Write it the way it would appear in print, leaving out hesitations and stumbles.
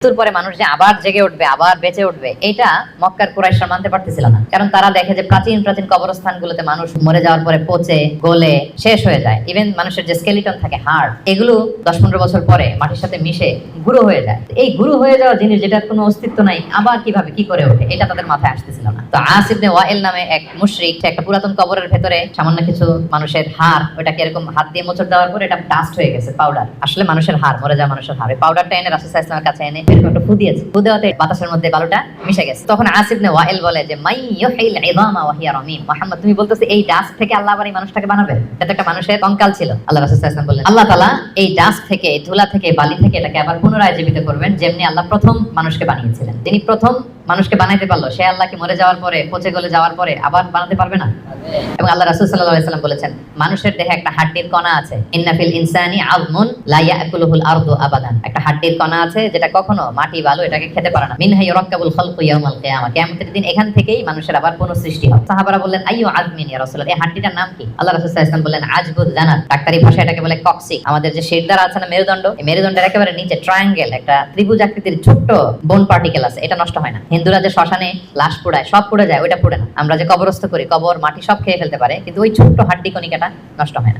মৃত্যুর পরে মানুষ যে আবার জেগে উঠবে, আবার বেঁচে উঠবে, এটা মক্কার কুরাইশরা মানতে পারতেছিল না। কারণ তারা দেখে যে প্রাচীন প্রাচীন কবরস্থানগুলোতে মানুষ মরে যাওয়ার পরে পচে গলে শেষ হয়ে যায়। ইভেন মানুষের যে স্কেলিটন থাকে, হাড়, এগুলো 10-15 বছর পরে মাটির সাথে মিশে গুঁড়ো হয়ে যায়। এই গুঁড়ো হয়ে যাওয়া জিনিস, যেটার কোনো অস্তিত্ব নাই, আবার কিভাবে কি করে ওঠে, এটা তাদের মাথায় আসতেছিল না। তো আস ইবনে ওয়াইল নামে এক মুশরিক, সে একটা পুরাতন কবরের ভেতরে সামান্য কিছু মানুষের হাড়, ওটাকে এরকম হাত দিয়ে মোচড় দেওয়ার পরে এটা ডাস্ট হয়ে গেছে, পাউডার, আসলে মানুষের হাড়, মরে যাওয়া মানুষের হাড়। পাউডারটা এনে রাসূল সাল্লাল্লাহু আলাইহি ওয়াসাল্লামের কাছে এনে একটু ফু দিয়েছে। ফু দেওয়াতে বাতাসের মধ্যে বালুটা মিশে গেছে। তখন আস ইবনে ওয়াইল বলে যে মাই ইউহিল ইযামা ওয়া হিয়া রামীম, মুহাম্মদ তুমি বলতেছো এই ডাস্ট থেকে আল্লাহ আবার এই মানুষটাকে বানাবে? এটা একটা মানুষের কঙ্কাল ছিল। আল্লাহ রাসূল সাল্লাল্লাহু আলাইহি ওয়াসাল্লাম বললেন আল্লাহ তাআলা এই ডাস্ট থেকে, এই ধুলা থেকে, বালি থেকে এটাকে আবার পুনরায় জীবিত করবেন, যেমনি আল্লাহ প্রথম মানুষকে বানিয়েছিলেন। যিনি প্রথম মানুষকে বানাইতে পারলো, সে আল্লাহকে মরে যাওয়ার পরে, পচে গলে যাওয়ার পরে আবার বানাতে পারবে না? এবং আল্লাহ রাসূল সাল্লাল্লাহু আলাইহি ওয়াসাল্লাম বলেছেন মানুষের দেহে একটা হাড্ডির কণা আছে, ইন্না ফিল ইনসানি আযমুন লা ইয়াকুলুহুল আরদু আবাদান, একটা হাড্ডির কণা আছে যেটা কখনো মাটি বালু এটাকে খেতে পারে না। মিনহা ইউরাক্কাবুল খালকু ইয়াউমাল কিয়ামা, কিয়ামতের দিন এখান থেকেই মানুষের আবার পুনঃসৃষ্টি হবে। সাহাবারা বললেন আইয়ু আযমিন ইয়া রাসূলুল্লাহ, এই হাড্ডিটার নাম কি? আল্লাহ রাসূল সাল্লাল্লাহু আলাইহি ওয়াসাল্লাম বললেন আজবুদ জানাত, ডাক্তারি ভাষায় এটাকে বলে কক্সিক। আমাদের যে শিরদাঁড়া আছে না, মেরুদণ্ড, এই মেরুদণ্ডের একেবারে নিচে ট্রায়াঙ্গেল একটা ত্রিভুজ আকৃতির ছোট্ট বোন পার্টিকেল আছে, এটা নষ্ট হয় না। হিন্দুরা যে শ্মশানে লাশ পোড়ায়, সব পুড়ে যায়, ওইটা পুড়ে না। আমরা যে কবরস্থ করি, কবর মাটি সব খেয়ে ফেলতে পারে, কিন্তু ওই ছোট্ট হাড্ডি কণিকাটা নষ্ট হয় না।